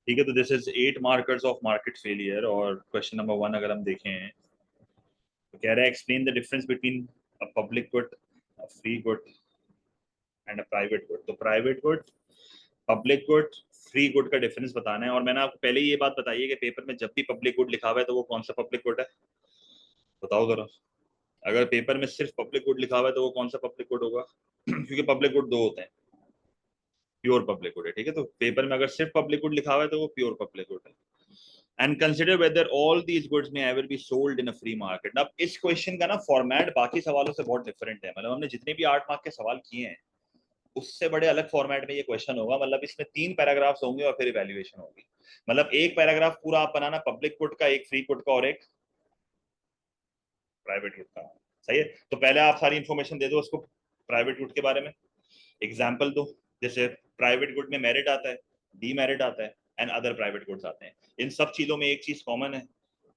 ठीक है, तो this is 8 markers of market failure. और क्वेश्चन नंबर 1 अगर हम देखें तो कह रहा है explain the difference between a public good, a free good and a private good. तो private good, public good, free good का डिफरेंस बताना है। और मैंने आपको पहले ही ये बात बताई है कि पेपर में जब भी पब्लिक गुड लिखा हुआ है तो वो कौन सा पब्लिक गुड है, बताओ जरा। अगर पेपर में सिर्फ पब्लिक गुड लिखा हुआ है तो वो कौन सा पब्लिक गुड होगा? क्योंकि पब्लिक गुड दो होते हैं, प्योर पब्लिक गुड है। ठीक है, तो पेपर में अगर सिर्फ पब्लिक गुड लिखा हुआ है तो वो प्योर पब्लिक गुड है। And consider whether all these goods may ever be sold in a free market. अब इस क्वेश्चन का ना फॉर्मेट बाकी सवालों से बहुत डिफरेंट है। मतलब हमने जितने भी 8 मार्क के सवाल किए हैं उससे बड़े अलग फॉर्मेट में ये क्वेश्चन होगा। मतलब इसमें 3 पैराग्राफ्स होंगे और फिर इवैल्यूएशन होगी। मतलब एक पैराग्राफ पूरा आप बनाना पब्लिक गुड का, एक फ्री गुड का और एक प्राइवेट गुड का। सही है, तो पहले आप सारी इंफॉर्मेशन दे दो उसको प्राइवेट गुड के बारे में, एग्जाम्पल दो। जैसे प्राइवेट गुड में मेरिट आता है, डीमेरिट आता है एंड अदर प्राइवेट गुड्स आते हैं। इन सब चीजों में एक चीज कॉमन है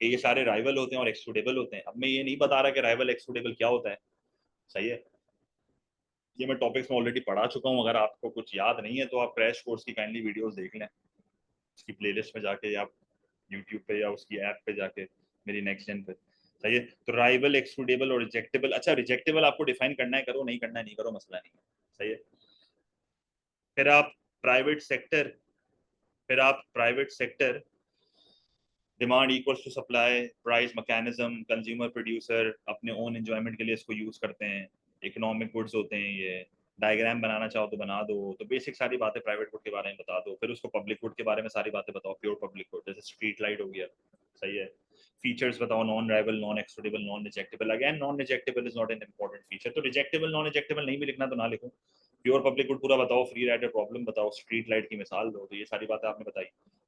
कि ये सारे राइवल होते हैं और एक्सक्लूडेबल होते हैं। अब मैं ये नहीं बता रहा कि राइवल एक्सक्लूडेबल क्या होता है। सही है, ये मैं टॉपिक्स में ऑलरेडी पढ़ा चुका हूँ। अगर आपको कुछ याद नहीं है तो आप क्रैश कोर्स की काइंडली वीडियोस देख लें, उसकी प्लेलिस्ट में जाके, या यूट्यूब पे या उसकी ऐप पे जाके, मेरी नेक्स्ट जेन पे। सही है, तो राइवल, एक्सक्लूडेबल और रिजेक्टेबल। अच्छा, रिजेक्टेबल आपको डिफाइन करना है, करो, नहीं करना है नहीं करो, मसला नहीं है। सही है, फिर आप प्राइवेट सेक्टर, फिर आप private sector, demand equals to supply, price mechanism, consumer producer अपने ओन एंजॉयमेंट के लिए इसको यूज करते हैं, इकोनॉमिक गुड्स होते हैं ये। डायग्राम बनाना चाहो तो बना दो। तो बेसिक सारी बातें प्राइवेट गुड के बारे में बता दो। फिर उसको पब्लिक गुड के बारे में सारी बातें बताओ, प्योर पब्लिक गुड, जैसे स्ट्रीट लाइट हो गया। सही है, फीचर्स बताओ, non rival, non excludable, non rejectable. Again non rejectable is not an important feature, तो रिजेक्टेबल नॉन रिजेक्टेबल नहीं भी लिखना तो ना लिखो। प्योर पब्लिक गुड पूरा बताओ, फ्री राइडर प्रॉब्लम बताओ, स्ट्रीट लाइट की मिसाल दो। तो ये सारी बातें आपने बताई।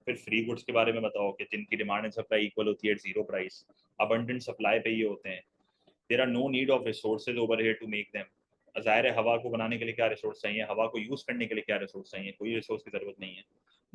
फिर फ्री गुड्स के बारे में बताओ कि जिनकी डिमांड एंड सप्लाई इक्वल होती है at zero price, abundant supply पे ये होते हैं। There are no need of resources over here to make them. जाहिर है, हवा को बनाने के लिए क्या रिसोर्स चाहिए, हवा को यूज करने के लिए क्या रिसोर्स चाहिए, कोई रिसोर्स की जरूरत नहीं है।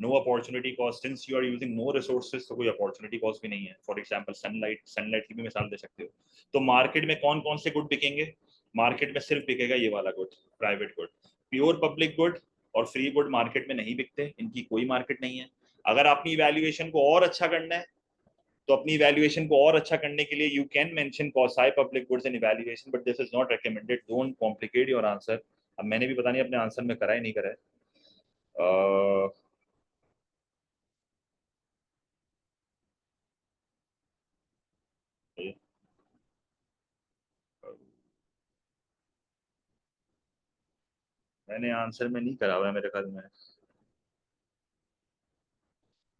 No opportunity cost, since you are using no resources तो कोई अपॉर्चुनिटी कॉस्ट भी नहीं है। फॉर एग्जांपल सनलाइट, सनलाइट की भी मिसाल दे सकते हो। तो मार्केट में कौन कौन से गुड बिकेंगे? मार्केट में सिर्फ बिकेगा ये वाला good, private good. Pure public good और फ्री गुड मार्केट में नहीं बिकते, इनकी कोई मार्केट नहीं है। अगर अपनी वैल्यूएशन को और अच्छा करना है तो अपनी इवैल्यूएशन को और अच्छा करने के लिए you can mention Coasian public goods in evaluation, but this is not recommended. Don't complicate your answer. अब मैंने भी पता नहीं अपने आंसर में करा है नहीं करा है। मैंने आंसर में नहीं करा हुआ है मेरे ख्याल में,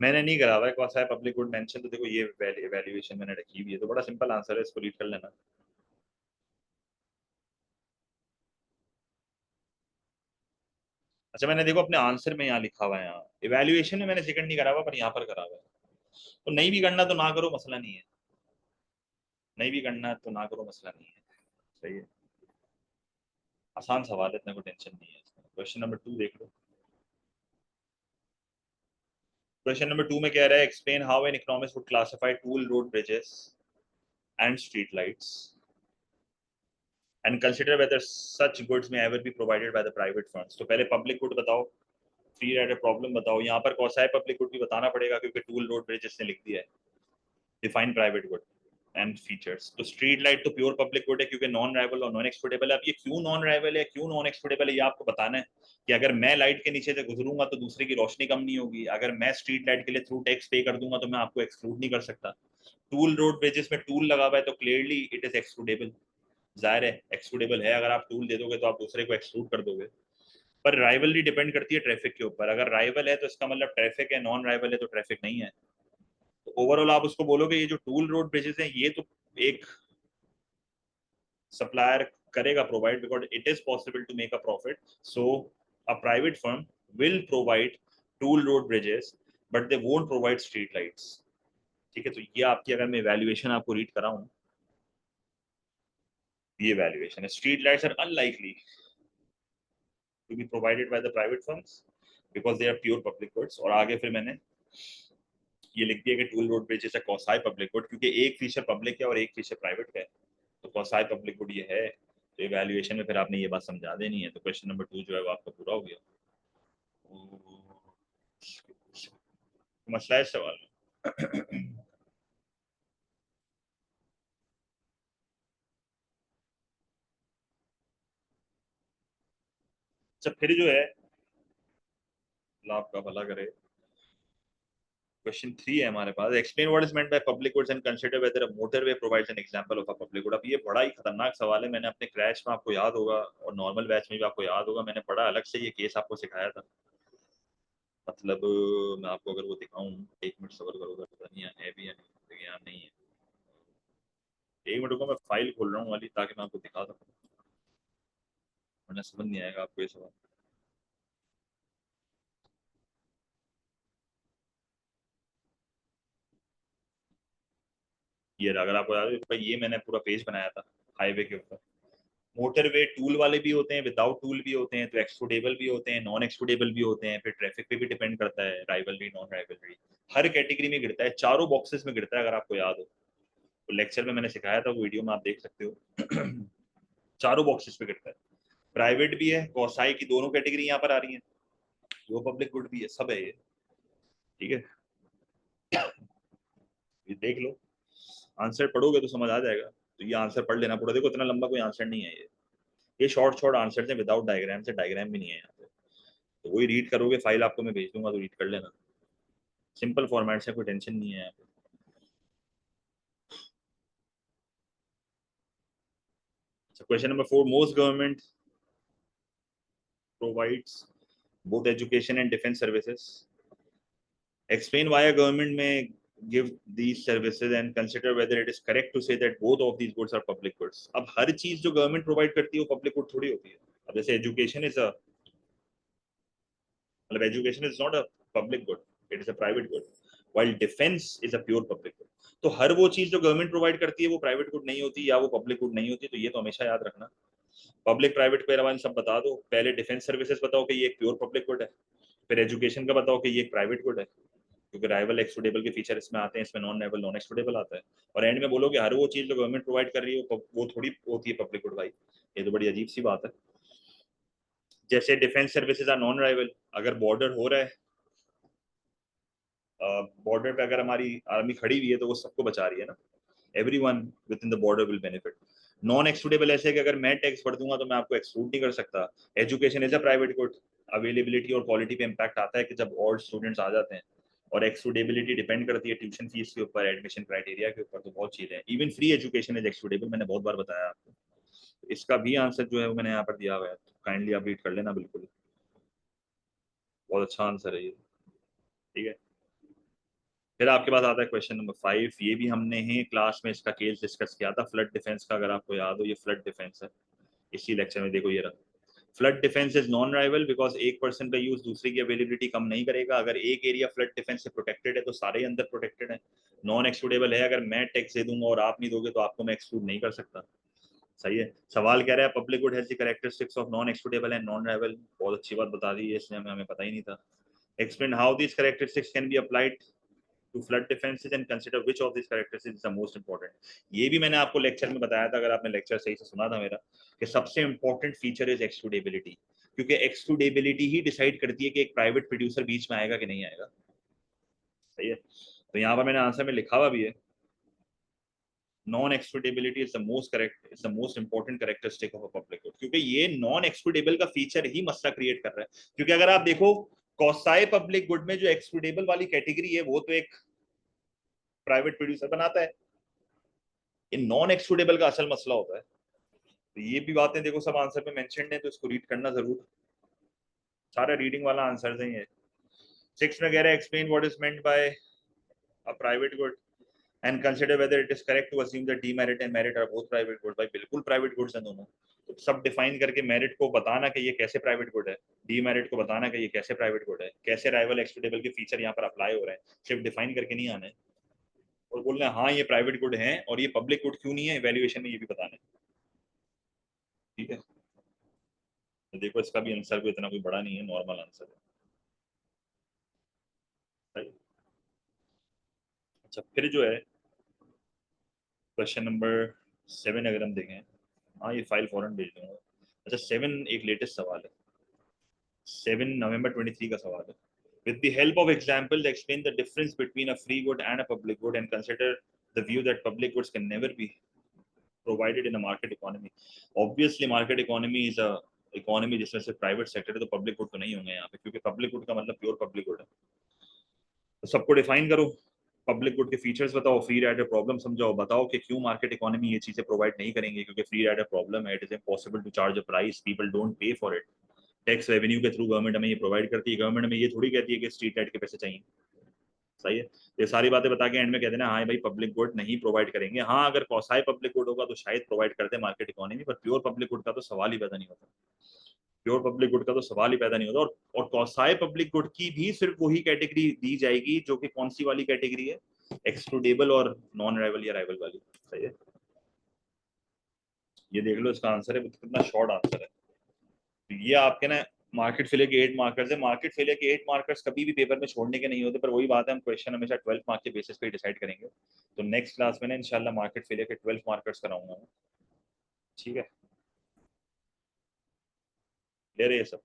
मैंने नहीं करा हुआ है कॉसाई पब्लिक गुड मेंशन। तो देखो ये इवैल्यूएशन मैंने रखी हुई है, तो बड़ा सिंपल आंसर है, इसको रीड कर लेना। अच्छा, मैंने देखो अपने आंसर में यहाँ लिखा हुआ है, यहाँ इवैल्यूएशन में मैंने जिक्र नहीं करा हुआ पर यहाँ पर करा हुआ है। तो नहीं भी करना तो ना करो, मसला नहीं है। नहीं भी करना तो ना करो, मसला नहीं है। सही है, आसान सवाल है, इतना कोई टेंशन नहीं है। क्वेश्चन नंबर 2 देख लो। क्वेश्चन नंबर 2 में कह रहा है explain how an economist would classify toll roads bridges and street lights and consider whether such goods may ever be provided by the private firms. तो पहले पब्लिक गुड बताओ, free rider problem बताओ। यहाँ पर कौन-सा है पब्लिक गुड भी बताना पड़ेगा क्योंकि टूल रोड ब्रिजेस ने लिख दिया है। Define private good and features. तो स्ट्रीट लाइट तो प्योर पब्लिक गुड है क्योंकि नॉन राइवल और नॉन एक्सपोर्टेबल है। अब ये क्यों नॉन राइवल है, क्यों नॉन एक्सपोर्टेबल है, ये आपको बताना है कि अगर मैं लाइट के नीचे से गुजरूंगा तो दूसरे की रोशनी कम नहीं होगी। अगर मैं स्ट्रीट लाइट के लिए थ्रू टैक्स पे कर दूंगा तो मैं आपको एक्सक्लूड नहीं कर सकता। टूल रोड ब्रिजेस में टूल लगा हुआ है तो क्लियरली इट इज एक्सक्लूडेबल। जाहिर है एक्सक्लूडेबल है, अगर आप टूल दे दोगे तो आप दूसरे को एक्सक्लूड कर दोगे। पर राइवलरी डिपेंड करती है ट्रैफिक के ऊपर। अगर राइवल है तो इसका मतलब ट्रैफिक है, नॉन राइवल है तो ट्रैफिक नहीं है। तो ओवरऑल आप उसको बोलोगे ये जो टूल रोड ब्रिजेस हैं ये तो एक supplier करेगा provide because it is possible to make a profit. So a private firm will provide toll road bridges but they won't provide street lights. ठीक है, तो ये आपकी अगर मैं वैल्यूएशन आपको रीड कराऊं, ये वैल्यूएशन है, street lights are unlikely to be provided by the private firms because they are pure public goods। और आगे फिर मैंने ये लिख दिया कि टूल रोड ब्रिजेस है कौसाई पब्लिक गुड क्योंकि एक फीचर पब्लिक है और एक फीचर प्राइवेट का है। तो कौसाई पब्लिक गुड ये है। तो इवैल्यूएशन में फिर आपने ये बात समझा देनी है। तो क्वेश्चन नंबर 2 जो है वो आपका पूरा हो गया। मसला है सवाल में। अच्छा फिर जो है, अल्लाह आपका भला करे, क्वेश्चन 3 है हमारे पास। Explain what is meant by public goods and consider whether a motorway provides an example of a public good. अब ये बड़ा ही खतरनाक सवाल है, मैंने अपने क्रैश में, आपको याद होगा, और नॉर्मल बैच में भी आपको याद होगा, मैंने बड़ा अलग से ये केस आपको सिखाया था। मतलब मैं आपको अगर वो दिखाऊं, एक मिनट सबर करो, पता नहीं है भी या नहीं, लेकिन यहाँ नहीं है। एक मिनट को मैं फाइल खोल रहा हूँ वाली, ताकि मैं आपको दिखा सकूँ, वरना समझ नहीं आएगा आपको ये सवाल। ये अगर आपको याद है तो ये मैंने पूरा पेज बनाया था हाईवे के ऊपर। मोटरवे टूल वाले भी होते हैं, विदाउट टूल भी होते हैं, तो एक्सक्लूडेबल भी होते हैं, नॉन एक्सक्लूडेबल भी होते हैं, फिर ट्रैफिक पे भी डिपेंड करता है, राइवलरी नॉन राइवलरी, हर कैटेगरी में गिरता है, चारों बॉक्सेस में गिरता है। अगर आपको याद हो तो लेक्चर में मैंने सिखाया था, वो वीडियो में आप देख सकते हो। चारों बॉक्सेस पे गिरता है। प्राइवेट भी है, कौसाई की दोनों कैटेगरी यहाँ पर आ रही है, वो पब्लिक गुड भी है, सब है ये। ठीक है, ये देख लो, आंसर पढ़ोगे तो समझ आ जाएगा। तो ये आंसर पढ़ लेना पूरा, देखो इतना लंबा कोई आंसर नहीं है ये शॉर्ट शॉर्ट आंसर है, विदाउट डायग्राम से, डायग्राम भी नहीं है यहाँ पे। तो वही रीड करोगे, फाइल आपको मैं भेज दूंगा, तो रीड कर लेना। सिंपल फॉर्मेट से, कोई टेंशन नहीं है यहाँ पे। Question number 4, most government provides both education and defense services. Explain why a government may give these services and consider whether it is correct to say that both of these goods are public goods. अब हर चीज जो government provide करती है वो public good थोड़ी होती है। अब जैसे एजुकेशन इज अ, मतलब education is not a public good, it is a private good, while defence is a pure public good. तो हर वो चीज जो गवर्नमेंट प्रोवाइड करती है वो प्राइवेट गुड नहीं होती, या वो पब्लिक गुड नहीं होती, तो ये तो हमेशा याद रखना। पब्लिक प्राइवेट पे रवान सब बता दो, पहले डिफेंस सर्विसेज बताओ कि ये एक प्योर पब्लिक गुड है, फिर एजुकेशन का बताओ कि ये एक प्राइवेट गुड है, क्योंकि राइवल एक्सक्लूडेबल के फीचर इसमें आते हैं, इसमें नॉन राइवल नॉन एक्सक्लूडेबल आता है। और एंड में बोलोगे हर वो चीज जो गवर्नमेंट प्रोवाइड कर रही है वो थोड़ी होती है पब्लिक गुड, भाई ये तो बड़ी अजीब सी बात है। जैसे defence services are non rival, अगर बॉर्डर हो रहा है, बॉर्डर पे अगर हमारी आर्मी खड़ी हुई है तो वो सबको बचा रही है ना, everyone with in the border will benefit. Non excludable ऐसे है कि अगर मैं टैक्स भर दूंगा तो मैं आपको एक्सक्लूड नहीं कर सकता। Education is a private good, availability और क्वालिटी पे इम्पैक्ट आता है कि जब और स्टूडेंट्स आ जाते हैं। और एक्सक्लूडेबिलिटी डिपेंड करती है ट्यूशन फीस के ऊपर, एडमिशन क्राइटेरिया के ऊपर, तो बहुत चीजें हैं। Even free education is excludable, मैंने बहुत बार बताया आपको। इसका भी आंसर जो है वो मैंने यहाँ पर दिया हुआ है, तो काइंडली आप रीड कर लेना, बिल्कुल बहुत अच्छा आंसर है ये। ठीक है, फिर आपके पास आता है क्वेश्चन नंबर 5। ये भी हमने ही क्लास में इसका केस डिस्कस किया था, फ्लड डिफेंस का, अगर आपको याद हो, ये फ्लड डिफेंस है इसी लेक्चर में। देखो ये रहा, flood defence is non rival because एक पर्सन का यूज दूसरे की अवेलेबिलिटी कम नहीं करेगा। अगर एक एरिया फ्लड डिफेंस से प्रोटेक्टेड है तो सारे ही अंदर प्रोटेक्टेड है। नॉन एक्सक्लूडेबल है, अगर मैं टैक्स दे दूंगा और आप नहीं दोगे तो आपको मैं एक्सक्लूड नहीं कर सकता। सही है। सवाल कह रहा है public good has the characteristics of non excludable and non rival. बहुत अच्छी बात बता दी है इसने हमें पता ही नहीं था। Explain how these characteristics can be applied to flood defences and consider which of this characteristics is the most important. ये भी मैंने आपको लेक्चर में बताया था, अगर आपने लेक्चर सही से सुना था मेरा, कि सबसे इंपॉर्टेंट फीचर इज एक्सक्लूडेबिलिटी, क्योंकि एक्सक्लूडेबिलिटी ही डिसाइड करती है कि एक प्राइवेट प्रोड्यूसर बीच में आएगा कि नहीं आएगा। सही है, तो यहाँ पर मैंने आंसर में लिखा हुआ भी है, non excludability is the most correct, is the most important characteristic of a public good, क्योंकि ये नॉन एक्सक्लूडेबल का फीचर ही मसला क्रिएट कर रहा है। क्योंकि अगर आप देखो, कौसाई पब्लिक गुड में जो एक्सक्लूडेबल वाली कैटेगरी है वो तो एक प्राइवेट प्रोड्यूसर बनाता है, ये नॉन एक्सक्लूडेबल का असल मसला होता है। तो ये भी बातें देखो सब आंसर में मेंशन है, तो इसको रीड करना जरूर, सारा रीडिंग वाला आंसर है ये। 6 में कह रहा है explain what is meant by a private good and consider whether it is correct to assume that demerit and merit are both private good. भाई बिल्कुल प्राइवेट गुड्स हैं दोनों, तो सब डिफाइन करके मेरिट को बताना कि ये कैसे प्राइवेट गुड है, डीमेरिट को बताना कि ये कैसे प्राइवेट गुड है, कैसे राइवल एक्सक्लूडेबल के फीचर यहाँ पर अप्लाई हो रहे हैं, सिर्फ डिफाइन करके नहीं आना है और बोलना है हाँ ये प्राइवेट गुड है और ये पब्लिक गुड क्यों नहीं है, इवैल्यूएशन में ये भी बताना है। ठीक है, तो देखो इसका भी आंसर कोई इतना कोई बड़ा नहीं है, नॉर्मल आंसर है। राइट। अच्छा फिर जो है क्वेश्चन नंबर 7 अगर हम देखें, हाँ ये फाइल फॉरन भेज दूंगा। अच्छा 7 एक लेटेस्ट सवाल है, 7 नवंबर 23 का सवाल है। With the help of examples, explain the difference between a free good and a public good, and consider the view that public goods can never be provided in a market economy. Obviously, market economy is a economy जिसमें से private sector है, तो public good तो नहीं होंगे यहाँ पे, क्योंकि पब्लिक गुड का मतलब प्योर पब्लिक गुड है। तो सबको डिफाइन करो, पब्लिक गुड के फीचर्स बताओ, फ्री राइडर प्रॉब्लम समझाओ, बताओ कि क्यों मार्केट इकोनॉमी ये चीजें प्रोवाइड नहीं करेंगे, क्योंकि फ्री राइडर प्रॉब्लम है, it is impossible to charge a price, people don't pay for it. Tax revenue के थ्रू गवर्नमेंट हमें ये प्रोवाइड करती है, गवर्नमेंट हमें ये थोड़ी कहती है कि स्ट्रीट लाइट के पैसे चाहिए। सही है, ये सारी बातें बता के एंड में कह देना हाँ भाई पब्लिक गुड नहीं प्रोवाइड करेंगे। हाँ, अगर कौसाई पब्लिक गुड होगा तो शायद प्रोवाइड करते मार्केट इकोनॉमी, पर प्योर पब्लिक गुड का तो सवाल ही पैदा नहीं होता। प्योर पब्लिक गुड का तो सवाल ही पैदा नहीं होता। और कौसाई पब्लिक गुड की भी सिर्फ वही कैटेगरी दी जाएगी जो कि कौन सी वाली कैटेगरी है, एक्सक्लूडेबल और नॉन राइवल या राइवल वाली। सही है, ये देख लो इसका आंसर है, कितना शॉर्ट आंसर है। तो ये आपके ना मार्केट फेलियर के 8 मार्कर्स है। मार्केट फेलियर के 8 मार्कर्स कभी भी पेपर में छोड़ने के नहीं होते, पर वही बात है, हम क्वेश्चन हमेशा 12 मार्क के बेसिस पे डिसाइड करेंगे। तो नेक्स्ट क्लास में ना इंशाल्लाह मार्केट फेलियर के 12 मार्कर्स कराऊंगा मैं। ठीक है, क्लियर है ये सब।